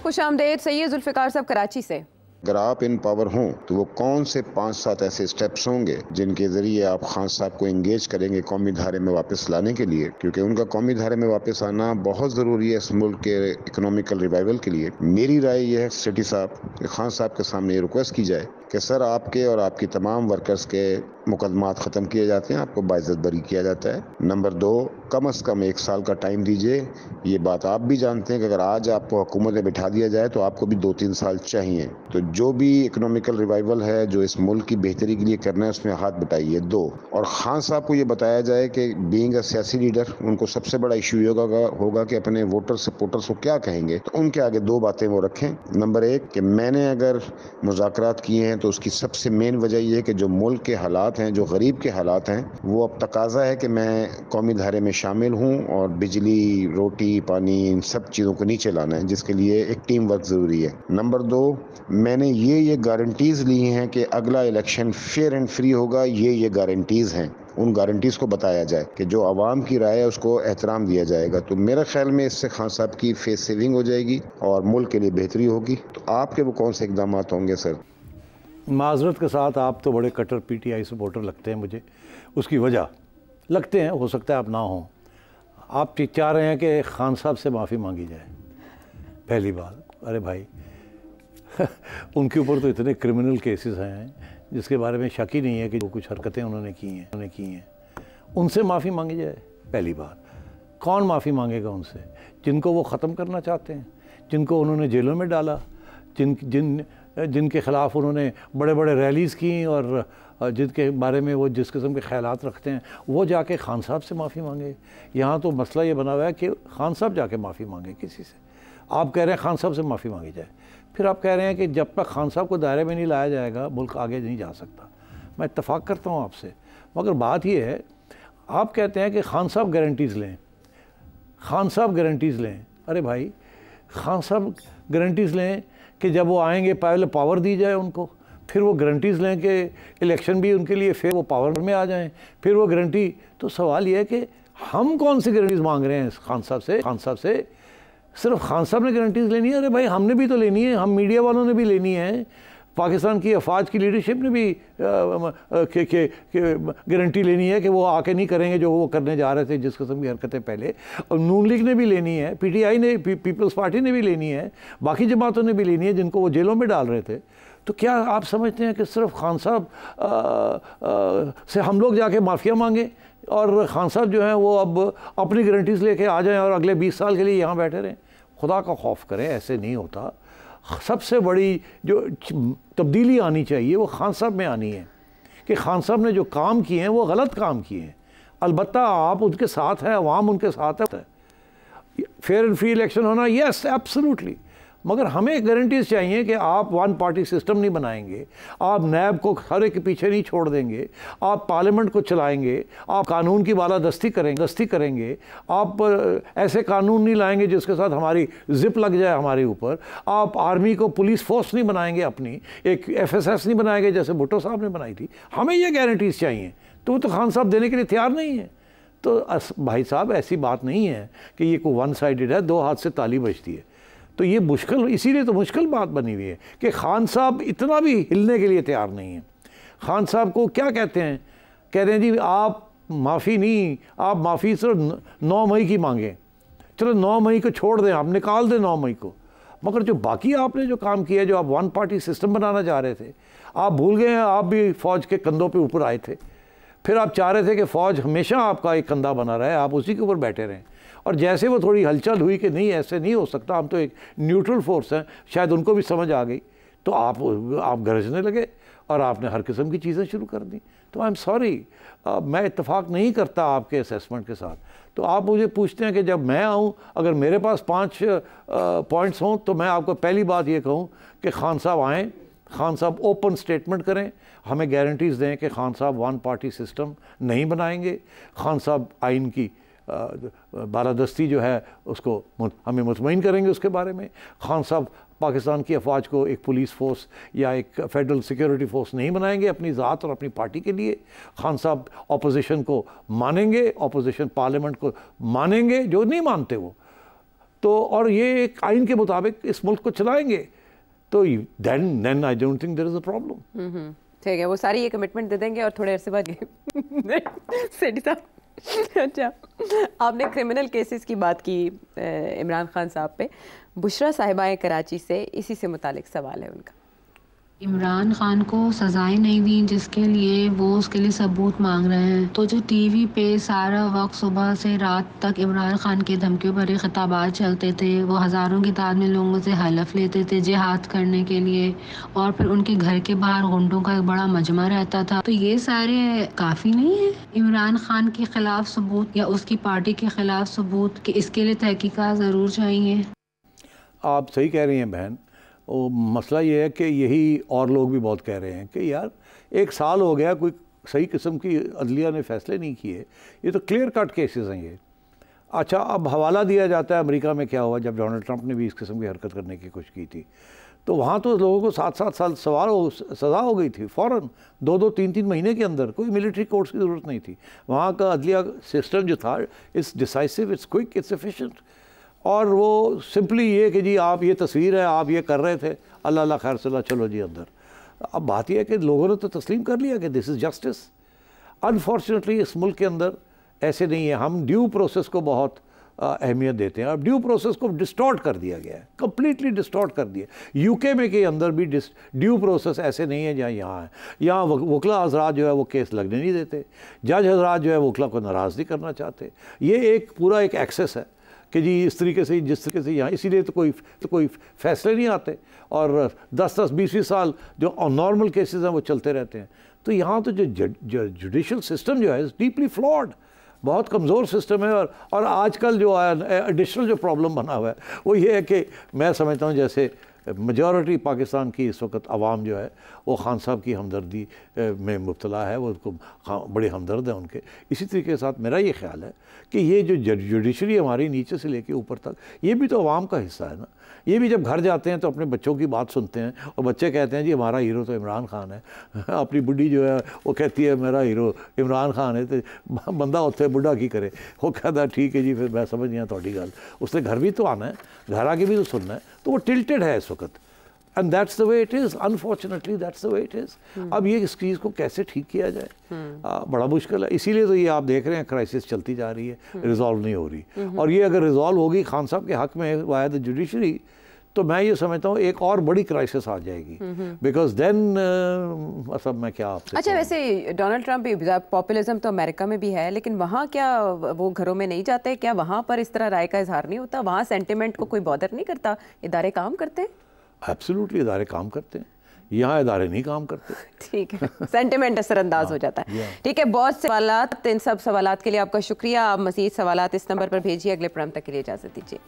खुश आमदेद, सैयद जुल्फ़िकार साहब कराची से। अगर आप इन पावर हों तो वो कौन से 5-7 ऐसे स्टेप्स होंगे जिनके ज़रिए आप खान साहब को इंगेज करेंगे कौमी धारे में वापस लाने के लिए, क्योंकि उनका कौमी धारे में वापस आना बहुत ज़रूरी है इस मुल्क के इकोनॉमिकल रिवाइवल के लिए। मेरी राय यह है सिटी साहब कि खान साहब के सामने ये रिक्वेस्ट की जाए कि सर आपके और आपकी तमाम वर्कर्स के मुकदमात ख़त्म किए जाते हैं, आपको बाइज़्ज़त बरी किया जाता है। नंबर 2, कम से कम 1 साल का टाइम दीजिए। ये बात आप भी जानते हैं कि अगर आज आपको हुकूमत में बिठा दिया जाए तो आपको भी 2-3 साल चाहिए। तो जो भी इकोनॉमिकल रिवाइवल है जो इस मुल्क की बेहतरी के लिए करना है उसमें हाथ बटाइए। 2, और खान साहब को ये बताया जाए कि बीइंग अ सियासी लीडर उनको सबसे बड़ा इशू होगा कि अपने वोटर सपोर्टर्स को क्या कहेंगे, तो उनके आगे 2 बातें वो रखें। नंबर 1 कि मैंने अगर मुज़ाकरात किए हैं तो उसकी सबसे मेन वजह यह है कि जो मुल्क के हालात हैं, जो गरीब के हालात हैं, वो अब तकाजा है कि मैं कौमी धारे में शामिल हूँ और बिजली, रोटी, पानी, इन सब चीज़ों को नीचे लाना है, जिसके लिए एक टीम वर्क ज़रूरी है। नंबर 2, मैंने ये गारंटीज़ ली हैं कि अगला इलेक्शन फेयर एंड फ्री होगा। ये गारंटीज़ हैं, उन गारंटीज़ को बताया जाए कि जो आवाम की राय है उसको एहतराम दिया जाएगा। तो मेरे ख्याल में इससे खान साहब की फेस सेविंग हो जाएगी और मुल्क के लिए बेहतरी होगी। तो आपके वो कौन से इकदाम होंगे सर? माजरत के साथ आप तो बड़े कट्टर PTI सपोर्टर लगते हैं मुझे, उसकी वजह लगते हैं, हो सकता है आप ना हों। आप चाह रहे हैं कि खान साहब से माफ़ी मांगी जाए। पहली बात, अरे भाई उनके ऊपर तो इतने क्रिमिनल केसेस हैं जिसके बारे में शक ही नहीं है कि जो कुछ हरकतें उन्होंने की हैं उनसे माफ़ी मांगी जाए। पहली बात, कौन माफ़ी मांगेगा उनसे? जिनको वो ख़त्म करना चाहते हैं, जिनको उन्होंने जेलों में डाला, जिनके ख़िलाफ़ उन्होंने बड़े बड़े रैलीज़ की और जिनके बारे में वो जिस किस्म के ख्यालात रखते हैं, वो जाके खान साहब से माफ़ी मांगे। यहाँ तो मसला ये बना हुआ है कि खान साहब जाके माफ़ी मांगे किसी से। आप कह रहे हैं खान साहब से माफ़ी मांगी जाए, फिर आप कह रहे हैं कि जब तक खान साहब को दायरे में नहीं लाया जाएगा मुल्क आगे नहीं जा सकता। मैं इत्तफ़ाक़ करता हूँ आपसे, मगर बात ये है, आप कहते हैं कि खान साहब गारंटीज़ लें, खान साहब गारंटीज़ लें। अरे भाई, खान साहब गारंटीज़ लें कि जब वो आएंगे पहले पावर दी जाए उनको, फिर वो गारंटीज़ लें कि इलेक्शन भी उनके लिए फिर वो पावर में आ जाएं, फिर वो गारंटी। तो सवाल ये है कि हम कौन सी गारंटीज़ मांग रहे हैं खान साहब से? खान साहब से सिर्फ खान साहब ने गारंटीज़ लेनी है? अरे भाई, हमने भी तो लेनी है, हम मीडिया वालों ने भी लेनी है, पाकिस्तान की अफवाज की लीडरशिप ने भी गारंटी लेनी है कि वो आके नहीं करेंगे जो वो करने जा रहे थे, जिस किस्म की हरकतें पहले। और नून लीग ने भी लेनी है, PTI ने, पीपल्स पार्टी ने भी लेनी है, बाकी जमातों ने भी लेनी है जिनको वो जेलों में डाल रहे थे। तो क्या आप समझते हैं कि सिर्फ खान साहब से हम लोग जाके माफ़िया मांगे और खान साहब जो हैं वो अब अपनी गारंटीज़ लेके आ जाएं और अगले 20 साल के लिए यहाँ बैठे रहें? खुदा का खौफ करें, ऐसे नहीं होता। सबसे बड़ी जो तब्दीली आनी चाहिए वो खान साहब में आनी है कि खान साहब ने जो काम किए हैं वो गलत काम किए हैं। अलबत्ता आप उनके साथ हैं, अवाम उनके साथ है। फेयर एंड फ्री इलेक्शन होना, यस एब्सोल्युटली, मगर हमें गारंटीज चाहिए कि आप वन पार्टी सिस्टम नहीं बनाएंगे, आप नैब को हर एक के पीछे नहीं छोड़ देंगे, आप पार्लियामेंट को चलाएंगे, आप कानून की बालादस्ती करेंगे, आप ऐसे कानून नहीं लाएंगे जिसके साथ हमारी जिप लग जाए हमारे ऊपर, आप आर्मी को पुलिस फोर्स नहीं बनाएंगे, अपनी एक FSS नहीं बनाएंगे जैसे भुट्टो साहब ने बनाई थी। हमें ये गारंटीज चाहिए, तो खान साहब देने के लिए तैयार नहीं है। तो भाई साहब, ऐसी बात नहीं है कि ये कोई वन साइडेड है, 2 हाथ से ताली बजती है। तो ये मुश्किल, इसीलिए तो मुश्किल बात बनी हुई है कि खान साहब इतना भी हिलने के लिए तैयार नहीं है। खान साहब को क्या कहते हैं, कह रहे हैं जी आप माफ़ी नहीं, आप माफ़ी सिर्फ 9 मई की मांगें। चलो 9 मई को छोड़ दें, आप निकाल दें 9 मई को, मगर जो बाकी आपने जो काम किया, जो आप वन पार्टी सिस्टम बनाना चाह रहे थे, आप भूल गए हैं आप भी फ़ौज के कंधों पे ऊपर आए थे। फिर आप चाह रहे थे कि फ़ौज हमेशा आपका एक कंधा बना रहे, आप उसी के ऊपर बैठे रहें। और जैसे वो थोड़ी हलचल हुई कि नहीं ऐसे नहीं हो सकता, हम तो एक न्यूट्रल फोर्स हैं, शायद उनको भी समझ आ गई, तो आप गरजने लगे और आपने हर किस्म की चीज़ें शुरू कर दी। तो आई एम सॉरी, मैं इत्तेफाक नहीं करता आपके असेसमेंट के साथ। तो आप मुझे पूछते हैं कि जब मैं आऊँ, अगर मेरे पास 5 पॉइंट्स हों, तो मैं आपको पहली बात ये कहूँ कि खान साहब आएँ, खान साहब ओपन स्टेटमेंट करें, हमें गारंटीज़ दें कि खान साहब वन पार्टी सिस्टम नहीं बनाएंगे, खान साहब आइन की बालादस्ती जो है उसको हमें मुतमईन करेंगे उसके बारे में। खान साहब पाकिस्तान की अफवाज को एक पुलिस फोर्स या एक फेडरल सिक्योरिटी फोर्स नहीं बनाएंगे अपनी ज़ात और अपनी पार्टी के लिए। खान साहब अपोजिशन को मानेंगे, अपोजिशन पार्लियामेंट को मानेंगे, जो नहीं मानते वो तो, और ये एक आइन के मुताबिक इस मुल्क को चलाएंगे, तो then I don't think there is a problem. ठीक है, वो सारी ये कमिटमेंट दे देंगे और थोड़े अरसे बाद सेठी साहब अच्छा, आपने क्रिमिनल केसेस की बात की इमरान खान साहब पे, बुशरा साहिबा कराची से इसी से मुतालिक सवाल है उनका। इमरान खान को सजाएं नहीं दी जिसके लिए वो उसके लिए सबूत मांग रहे हैं, तो जो टीवी पे सारा वक्त सुबह से रात तक इमरान खान के धमकियों भरे खिताबात चलते थे, वो हज़ारों की तादाद में लोगों से हलफ लेते थे जिहाद करने के लिए, और फिर उनके घर के बाहर गुंडों का एक बड़ा मजमा रहता था, तो ये सारे काफ़ी नहीं है इमरान खान के ख़िलाफ़ सबूत या उसकी पार्टी के ख़िलाफ़ सबूत कि इसके लिए तहकीकात ज़रूर चाहिए। आप सही कह रही हैं बहन, वो मसला ये है कि यही और लोग भी बहुत कह रहे हैं कि यार 1 साल हो गया, कोई सही किस्म की अदलिया ने फ़ैसले नहीं किए, ये तो क्लियर कट केसेस हैं ये। अच्छा, अब हवाला दिया जाता है अमेरिका में क्या हुआ जब डोनाल्ड ट्रंप ने भी इस किस्म की हरकत करने की कोशिश की थी, तो वहाँ तो लोगों को 7-7 साल सज़ा हो गई थी फ़ौरन, 2-2, 3-3 महीने के अंदर, कोई मिलिट्री कोर्ट्स की ज़रूरत नहीं थी। वहाँ का अदलिया सिस्टम जो था, it's decisive, it's quick, it's efficient. और वो सिंपली ये कि जी आप ये तस्वीर है, आप ये कर रहे थे, अल्लाह अल्लाह खैर सल्ला, चलो जी अंदर। अब बात यह है कि लोगों ने तो तस्लीम कर लिया कि दिस इज़ जस्टिस। अनफॉर्चुनेटली इस मुल्क के अंदर ऐसे नहीं है, हम ड्यू प्रोसेस को बहुत अहमियत देते हैं। अब ड्यू प्रोसेस को डिस्टॉर्ट कर दिया गया है, कम्प्लीटली डिस्टॉर्ट कर दिया। यूके में के अंदर भी ड्यू प्रोसेस ऐसे नहीं है जहाँ यहाँ है। यहाँ वकला हजरात जो है वो केस लगने नहीं देते, जज हजरात जो है वकला को नाराज़ नहीं करना चाहते। ये एक पूरा एक एक्सेस है कि जी इस तरीके से जिस तरीके से यहाँ, इसीलिए तो कोई फैसले नहीं आते और 10-10, 20-20 साल जो नॉर्मल केसेस हैं वो चलते रहते हैं। तो यहाँ तो जो जुडिशल सिस्टम जो है डीपली फ्लॉड, बहुत कमज़ोर सिस्टम है। और आजकल जो एडिशनल जो प्रॉब्लम बना हुआ है वो ये है कि मैं समझता हूँ जैसे मेजॉरिटी पाकिस्तान की इस वक्त आवाम जो है वो खान साहब की हमदर्दी में मुब्तला है, वो उनको बड़े हमदर्द हैं उनके। इसी तरीके के साथ मेरा ये ख्याल है कि ये जो जुडिशरी हमारी नीचे से लेके ऊपर तक, ये भी तो आवाम का हिस्सा है ना। ये भी जब घर जाते हैं तो अपने बच्चों की बात सुनते हैं और बच्चे कहते हैं जी हमारा हीरो तो इमरान खान है। अपनी बुढ़ी जो है वो कहती है मेरा हीरो इमरान खान है, तो बंदा उत्थे बुढ़ा की करे, वो कहता है ठीक है जी फिर मैं समझ गया थोड़ी गल, उसने घर भी तो आना है, घर आके भी तो सुनना है। तो वो टिल्टेड है इस वक्त, and that's the way it is, unfortunately that's the way it is. अब ये इस चीज़ को कैसे ठीक किया जाए बड़ा मुश्किल है। इसीलिए तो ये आप देख रहे हैं क्राइसिस चलती जा रही है, रिजॉल्व नहीं हो रही। और ये अगर रिजॉल्व होगी खान साहब के हक़ में वाया द जुडिशरी, तो मैं ये समझता हूँ एक और बड़ी क्राइसिस आ जाएगी, बिकॉज देन सब मैं क्या आपसे। अच्छा, वैसे डोनाल्ड ट्रंप भी पॉपुलिज्म तो अमेरिका में भी है, लेकिन वहाँ क्या वो घरों में नहीं जाते? क्या वहाँ पर इस तरह राय का इजहार नहीं होता? वहाँ सेंटिमेंट को कोई बॉदर नहीं करता? इदारे काम करते हैं? एब्सोल्युटली इदारे काम करते हैं, यहाँ इदारे नहीं काम करते। ठीक है, सेंटिमेंट असरअंदाज हो जाता है। ठीक है, बहुत से सवालात, इन सब सवालात के लिए आपका शुक्रिया। आप मज़ीद सवालात इस नंबर पर भेजिए। अगले प्रोग्राम तक के लिए इजाज़त दीजिए।